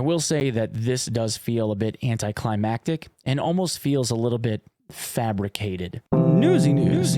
will say that this does feel a bit anticlimactic and almost feels a little bit fabricated. Newsy news.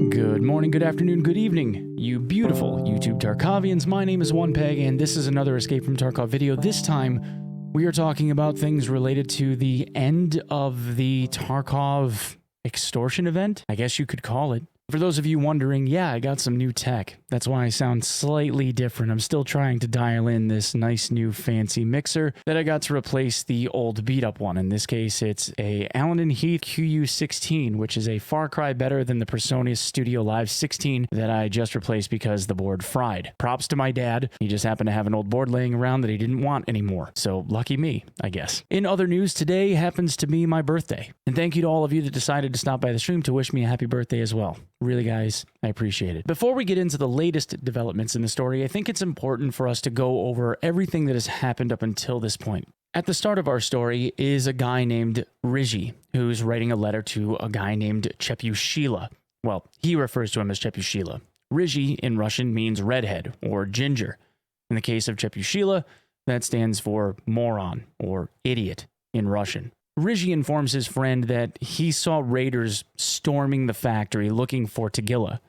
Good morning, good afternoon, good evening, you beautiful YouTube Tarkovians. My name is Onepeg, and this is another Escape from Tarkov video. This time, we are talking about things related to the end of the Tarkov extortion event, I guess you could call it. For those of you wondering, yeah, I got some new tech. That's why I sound slightly different. I'm still trying to dial in this nice new fancy mixer that I got to replace the old beat-up one. In this case, it's a Allen & Heath QU16, which is a far cry better than the PreSonus Studio Live 16 that I just replaced because the board fried. Props to my dad. He just happened to have an old board laying around that he didn't want anymore. So lucky me, I guess. In other news, today happens to be my birthday. And thank you to all of you that decided to stop by the stream to wish me a happy birthday as well. Really, guys, I appreciate it. Before we get into the latest developments in the story, I think it's important for us to go over everything that has happened up until this point. At the start of our story is a guy named Rizhi, who's writing a letter to a guy named Chepushila. Well, he refers to him as Chepushila. Rizhi in Russian means redhead or ginger. In the case of Chepushila, that stands for moron or idiot in Russian. Rizhi informs his friend that he saw raiders storming the factory looking for Tagilla.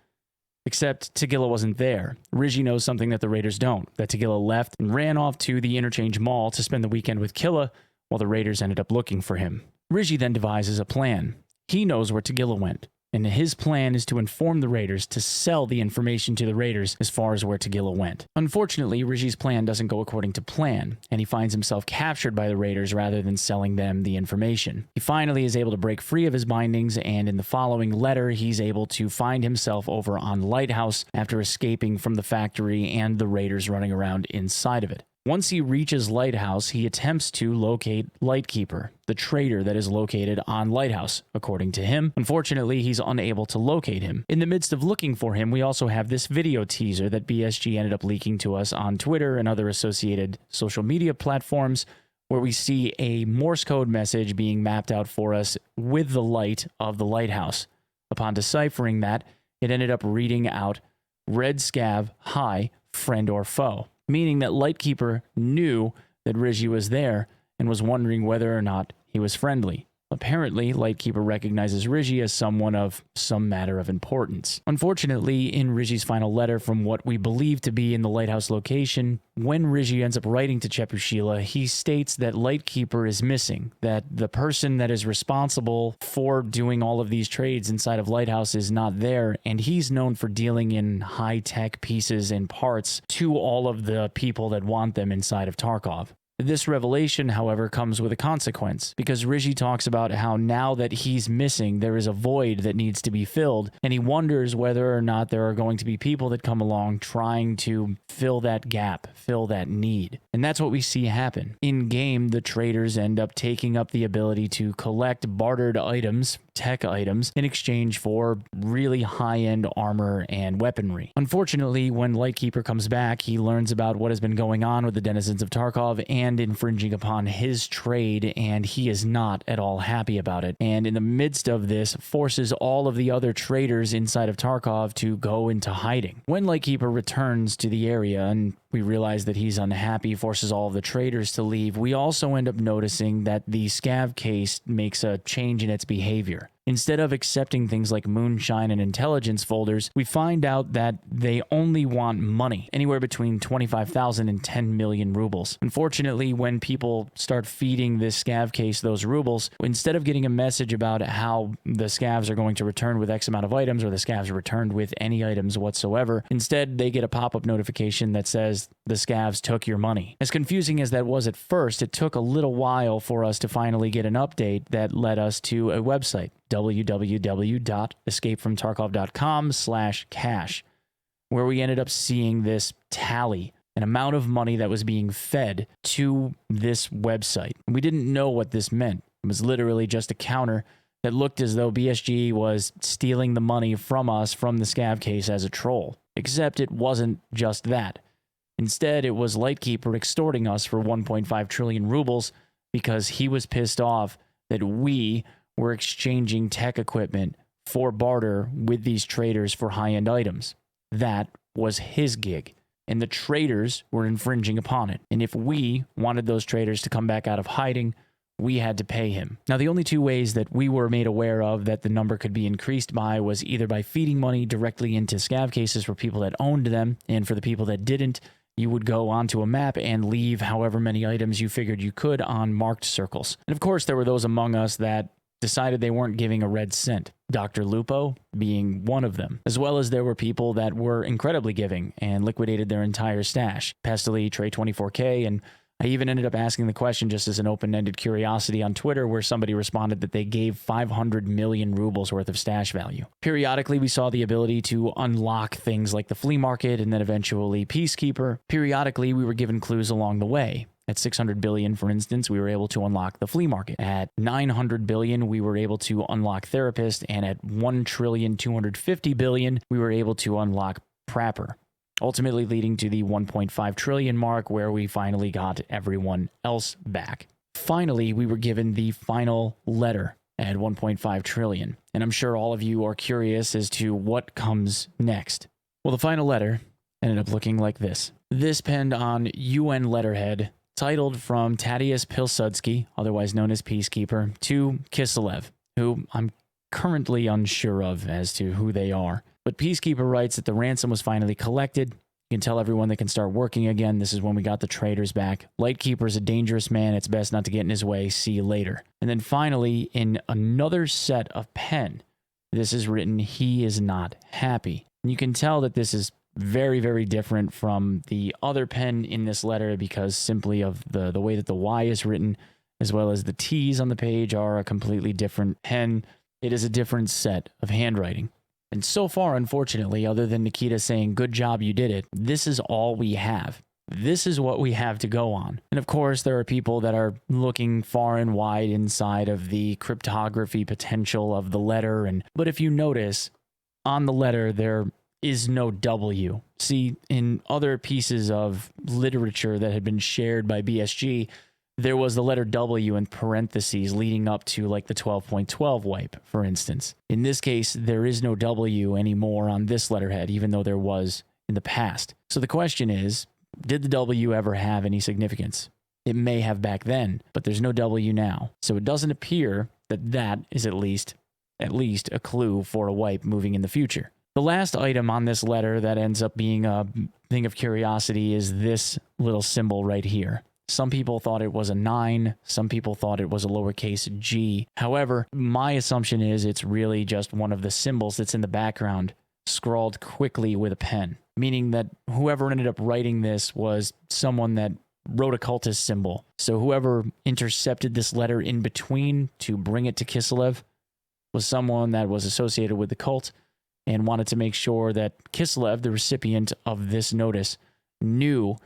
Except Tagilla wasn't there. Rizhi knows something that the raiders don't, that Tagilla left and ran off to the Interchange Mall to spend the weekend with Killa, while the raiders ended up looking for him. Rizhi then devises a plan. He knows where Tagilla went, and his plan is to inform the raiders to sell the information to the raiders as far as where Tagilla went. Unfortunately, Rizhi's plan doesn't go according to plan, and he finds himself captured by the raiders rather than selling them the information. He finally is able to break free of his bindings, and in the following letter, he's able to find himself over on Lighthouse after escaping from the factory and the raiders running around inside of it. Once he reaches Lighthouse, he attempts to locate Lightkeeper, the trader that is located on Lighthouse, according to him. Unfortunately, he's unable to locate him. In the midst of looking for him, we also have this video teaser that BSG ended up leaking to us on Twitter and other associated social media platforms, where we see a Morse code message being mapped out for us with the light of the lighthouse. Upon deciphering that, it ended up reading out, "Red Scav, hi, friend or foe," meaning that Lightkeeper knew that Rizhi was there and was wondering whether or not he was friendly. Apparently, Lightkeeper recognizes Rizhi as someone of some matter of importance. Unfortunately, in Rizhi's final letter from what we believe to be in the lighthouse location, when Rizhi ends up writing to Chepushila, he states that Lightkeeper is missing, that the person that is responsible for doing all of these trades inside of Lighthouse is not there, and he's known for dealing in high-tech pieces and parts to all of the people that want them inside of Tarkov. This revelation, however, comes with a consequence, because Rizhi talks about how now that he's missing, there is a void that needs to be filled, and he wonders whether or not there are going to be people that come along trying to fill that gap, fill that need. And that's what we see happen. In-game, the traders end up taking up the ability to collect bartered items, tech items, in exchange for really high-end armor and weaponry. Unfortunately, when Lightkeeper comes back, he learns about what has been going on with the denizens of Tarkov and infringing upon his trade, and he is not at all happy about it. And in the midst of this, forces all of the other traders inside of Tarkov to go into hiding. When Lightkeeper returns to the area and we realize that he's unhappy, forces all of the traders to leave, we also end up noticing that the scav case makes a change in its behavior. Instead of accepting things like moonshine and intelligence folders, we find out that they only want money, anywhere between 25,000 and 10 million rubles. Unfortunately, when people start feeding this scav case those rubles, instead of getting a message about how the scavs are going to return with X amount of items, or the scavs returned with any items whatsoever, instead they get a pop-up notification that says, "The scavs took your money." As confusing as that was at first, it took a little while for us to finally get an update that led us to a website, www.escapefromtarkov.com/cash, where we ended up seeing this tally, an amount of money that was being fed to this website. And we didn't know what this meant. It was literally just a counter that looked as though BSG was stealing the money from us from the scav case as a troll. Except it wasn't just that. Instead, it was Lightkeeper extorting us for 1.5 trillion rubles because he was pissed off that we were exchanging tech equipment for barter with these traders for high-end items. That was his gig, and the traders were infringing upon it. And if we wanted those traders to come back out of hiding, we had to pay him. Now, the only two ways that we were made aware of that the number could be increased by was either by feeding money directly into scav cases for people that owned them, and for the people that didn't, you would go onto a map and leave however many items you figured you could on marked circles. And of course, there were those among us that decided they weren't giving a red cent, Dr. Lupo being one of them, as well as there were people that were incredibly giving and liquidated their entire stash. Pestily, Trey24K, and I even ended up asking the question just as an open-ended curiosity on Twitter, where somebody responded that they gave 500 million rubles worth of stash value. Periodically, we saw the ability to unlock things like the flea market and then eventually Peacekeeper. Periodically, we were given clues along the way. At 600 billion, for instance, we were able to unlock the flea market. At 900 billion, we were able to unlock Therapist, and at 1,250 billion, we were able to unlock Prapper, ultimately leading to the 1.5 trillion mark, where we finally got everyone else back. Finally, we were given the final letter at 1.5 trillion, and I'm sure all of you are curious as to what comes next. Well, the final letter ended up looking like this. This penned on UN letterhead, titled from Tadeusz Pilsudski, otherwise known as Peacekeeper, to Kiselev, who I'm currently unsure of as to who they are. But Peacekeeper writes that the ransom was finally collected. You can tell everyone they can start working again. This is when we got the traders back. Lightkeeper is a dangerous man. It's best not to get in his way. See you later. And then finally, in another set of pen, this is written, he is not happy. And you can tell that this is very, very different from the other pen in this letter because simply of the way that the Y is written, as well as the T's on the page are a completely different pen. It is a different set of handwriting. And so far, unfortunately, other than Nikita saying, good job, you did it, this is all we have. This is what we have to go on. And of course, there are people that are looking far and wide inside of the cryptography potential of the letter. But if you notice, on the letter, there is no W. See, in other pieces of literature that had been shared by BSG, there was the letter W in parentheses leading up to like the 12.12 wipe, for instance. In this case, there is no W anymore on this letterhead, even though there was in the past. So the question is, did the W ever have any significance? It may have back then, but there's no W now. So it doesn't appear that that is at least a clue for a wipe moving in the future. The last item on this letter that ends up being a thing of curiosity is this little symbol right here. Some people thought it was a 9. Some people thought it was a lowercase g. However, my assumption is it's really just one of the symbols that's in the background scrawled quickly with a pen, meaning that whoever ended up writing this was someone that wrote a cultist symbol. So whoever intercepted this letter in between to bring it to Kiselev was someone that was associated with the cult and wanted to make sure that Kiselev, the recipient of this notice, knew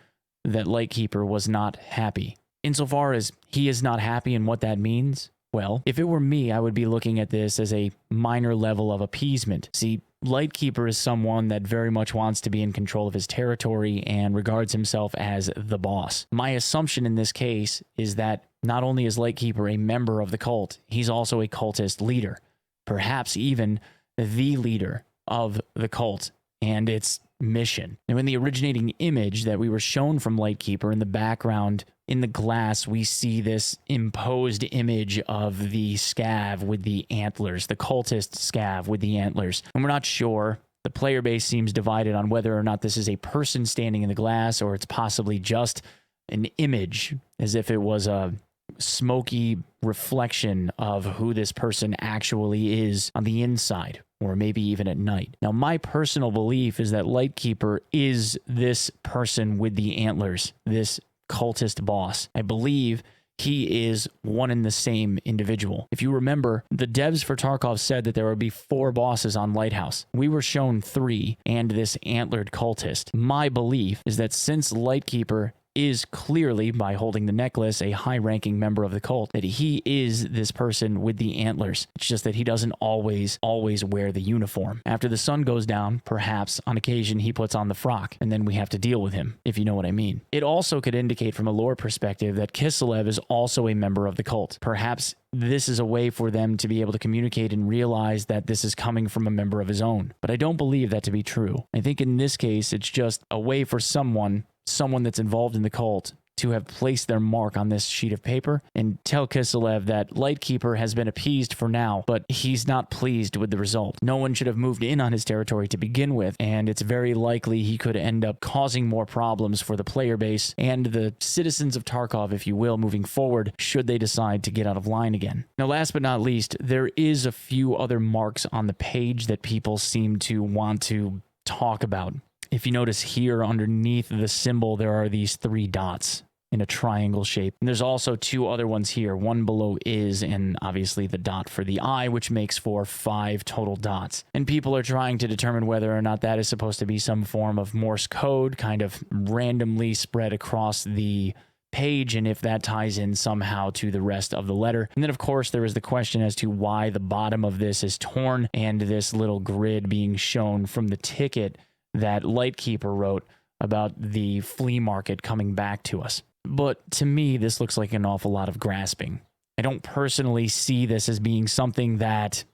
that Lightkeeper was not happy. Insofar as he is not happy and what that means, well, if it were me, I would be looking at this as a minor level of appeasement. See, Lightkeeper is someone that very much wants to be in control of his territory and regards himself as the boss. My assumption in this case is that not only is Lightkeeper a member of the cult, he's also a cultist leader, perhaps even the leader of the cult and its mission. Now, in the originating image that we were shown from Lightkeeper in the background, in the glass, we see this imposed image of the scav with the antlers, the cultist scav with the antlers. And we're not sure. The player base seems divided on whether or not this is a person standing in the glass or it's possibly just an image, as if it was a smoky reflection of who this person actually is on the inside, or maybe even at night. Now, my personal belief is that Lightkeeper is this person with the antlers, this cultist boss. I believe he is one and the same individual. If you remember, the devs for Tarkov said that there would be 4 bosses on Lighthouse. We were shown 3 and this antlered cultist. My belief is that since Lightkeeper is clearly, by holding the necklace, a high-ranking member of the cult, that he is this person with the antlers. It's just that he doesn't always wear the uniform. After the sun goes down, perhaps on occasion he puts on the frock, and then we have to deal with him, if you know what I mean. It also could indicate from a lore perspective that Kiselev is also a member of the cult. Perhaps this is a way for them to be able to communicate and realize that this is coming from a member of his own. But I don't believe that to be true. I think in this case, it's just a way for someone that's involved in the cult to have placed their mark on this sheet of paper and tell Kiselev that Lightkeeper has been appeased for now, but he's not pleased with the result. No one should have moved in on his territory to begin with, and it's very likely he could end up causing more problems for the player base and the citizens of Tarkov, if you will, moving forward, should they decide to get out of line again. Now, last but not least, there is a few other marks on the page that people seem to want to talk about. If you notice here underneath the symbol, there are these 3 dots in a triangle shape. And there's also 2 other ones here, one below is, and obviously the dot for the eye, which makes for 5 total dots. And people are trying to determine whether or not that is supposed to be some form of Morse code, kind of randomly spread across the page, and if that ties in somehow to the rest of the letter. And then, of course, there is the question as to why the bottom of this is torn, and this little grid being shown from the ticket that Lightkeeper wrote about the flea market coming back to us. But to me, this looks like an awful lot of grasping. I don't personally see this as being something that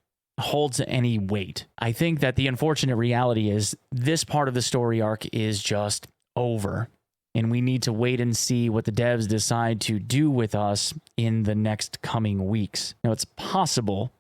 holds any weight. I think that the unfortunate reality is this part of the story arc is just over, and we need to wait and see what the devs decide to do with us in the next coming weeks. Now, it's possible,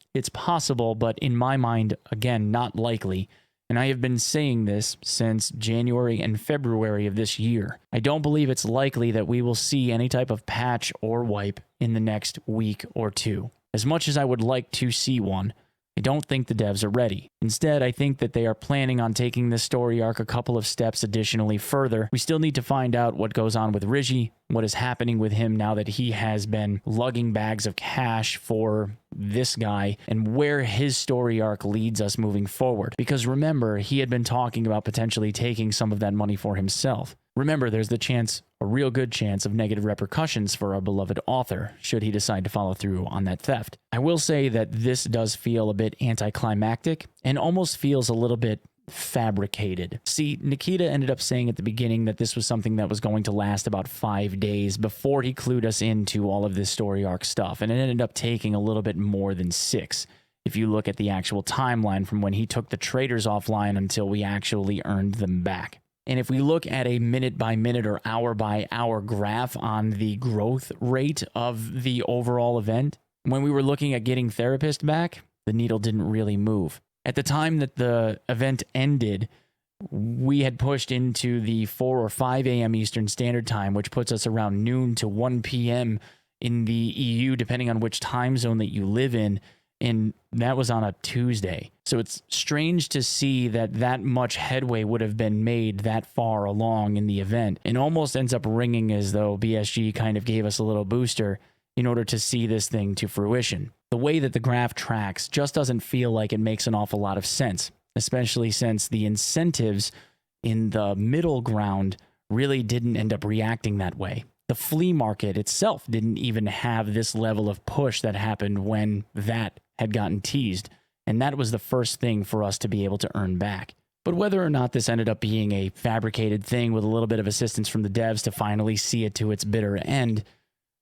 but in my mind, again, not likely. And I have been saying this since January and February of this year. I don't believe it's likely that we will see any type of patch or wipe in the next week or 2. As much as I would like to see one, I don't think the devs are ready. Instead, I think that they are planning on taking this story arc a couple of steps additionally further. We still need to find out what goes on with Rigi, what is happening with him now that he has been lugging bags of cash for this guy, and where his story arc leads us moving forward. Because remember, he had been talking about potentially taking some of that money for himself. Remember, there's the chance, a real good chance, of negative repercussions for our beloved author, should he decide to follow through on that theft. I will say that this does feel a bit anticlimactic, and almost feels a little bit fabricated. See, Nikita ended up saying at the beginning that this was something that was going to last about 5 days before he clued us into all of this story arc stuff, and it ended up taking a little bit more than 6. If you look at the actual timeline from when he took the traders offline until we actually earned them back. And if we look at a minute-by-minute or hour-by-hour graph on the growth rate of the overall event, when we were looking at getting Therapist back, the needle didn't really move. At the time that the event ended, we had pushed into the 4 or 5 a.m. Eastern Standard Time, which puts us around noon to 1 p.m. in the EU, depending on which time zone that you live in. And that was on a Tuesday. So it's strange to see that that much headway would have been made that far along in the event. It almost ends up ringing as though BSG kind of gave us a little booster in order to see this thing to fruition. The way that the graph tracks just doesn't feel like it makes an awful lot of sense, especially since the incentives in the middle ground really didn't end up reacting that way. The flea market itself didn't even have this level of push that happened when that had gotten teased, and that was the first thing for us to be able to earn back. But whether or not this ended up being a fabricated thing with a little bit of assistance from the devs to finally see it to its bitter end,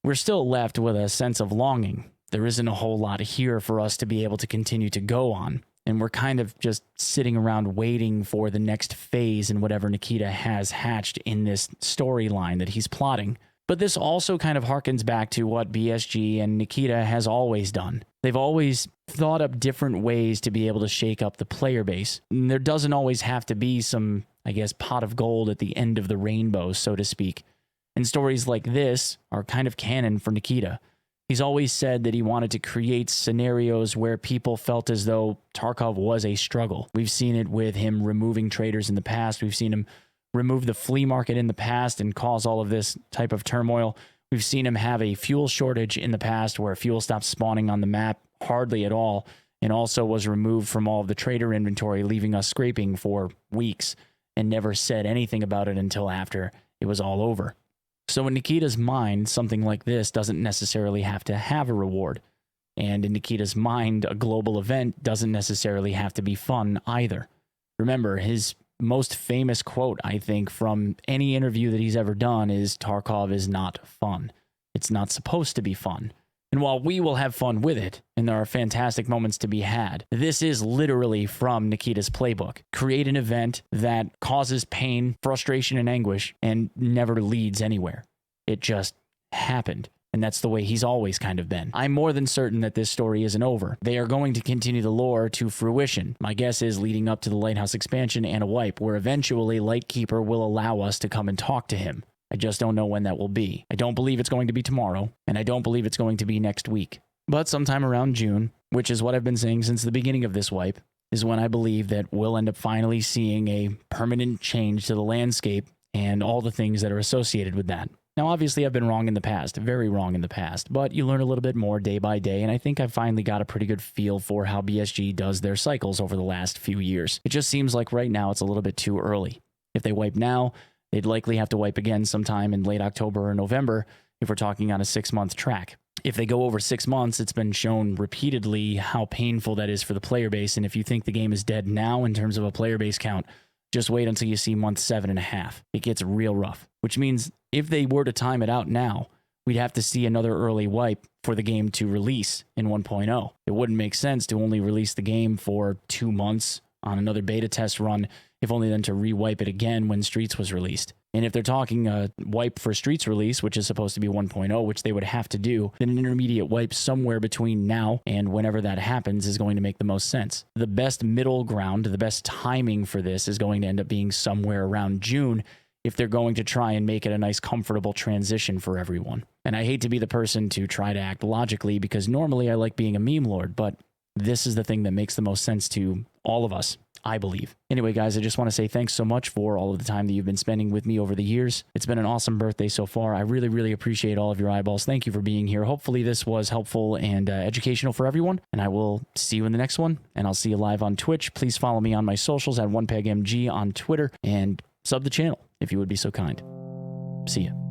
we're still left with a sense of longing. There isn't a whole lot here for us to be able to continue to go on, and we're kind of just sitting around waiting for the next phase in whatever Nikita has hatched in this storyline that he's plotting. But this also kind of harkens back to what BSG and Nikita has always done. They've always thought up different ways to be able to shake up the player base. And there doesn't always have to be some, I guess, pot of gold at the end of the rainbow, so to speak. And stories like this are kind of canon for Nikita. He's always said that he wanted to create scenarios where people felt as though Tarkov was a struggle. We've seen it with him removing traders in the past. We've seen him remove the flea market in the past and cause all of this type of turmoil. We've seen him have a fuel shortage in the past where fuel stopped spawning on the map hardly at all, and also was removed from all of the trader inventory, leaving us scraping for weeks, and never said anything about it until after it was all over. So in Nikita's mind, something like this doesn't necessarily have to have a reward. And in Nikita's mind, a global event doesn't necessarily have to be fun either. Remember, his most famous quote, I think, from any interview that he's ever done is, Tarkov is not fun. It's not supposed to be fun. And while we will have fun with it, and there are fantastic moments to be had, this is literally from Nikita's playbook. Create an event that causes pain, frustration, and anguish, and never leads anywhere. It just happened. And that's the way he's always kind of been. I'm more than certain that this story isn't over. They are going to continue the lore to fruition. My guess is leading up to the Lighthouse expansion and a wipe, where eventually Lightkeeper will allow us to come and talk to him. I just don't know when that will be. I don't believe it's going to be tomorrow, and I don't believe it's going to be next week. But sometime around June, which is what I've been saying since the beginning of this wipe, is when I believe that we'll end up finally seeing a permanent change to the landscape and all the things that are associated with that. Now, obviously, I've been wrong in the past, very wrong in the past, but you learn a little bit more day by day, and I think I've finally got a pretty good feel for how BSG does their cycles over the last few years. It just seems like right now it's a little bit too early. If they wipe now, they'd likely have to wipe again sometime in late October or November if we're talking on a 6-month track. If they go over 6 months, it's been shown repeatedly how painful that is for the player base, and if you think the game is dead now in terms of a player base count, just wait until you see month 7.5. It gets real rough, which means if they were to time it out now, we'd have to see another early wipe for the game to release in 1.0. It wouldn't make sense to only release the game for 2 months on another beta test run, if only then to re-wipe it again when Streets was released. And if they're talking a wipe for Streets release, which is supposed to be 1.0, which they would have to do, then an intermediate wipe somewhere between now and whenever that happens is going to make the most sense. The best middle ground, the best timing for this is going to end up being somewhere around June if they're going to try and make it a nice, comfortable transition for everyone. And I hate to be the person to try to act logically, because normally I like being a meme lord, but this is the thing that makes the most sense to all of us, I believe. Anyway, guys, I just want to say thanks so much for all of the time that you've been spending with me over the years. It's been an awesome birthday so far. I really, really appreciate all of your eyeballs. Thank you for being here. Hopefully this was helpful and educational for everyone, and I will see you in the next one, and I'll see you live on Twitch. Please follow me on my socials at OnePegMG on Twitter, and sub the channel if you would be so kind. See ya.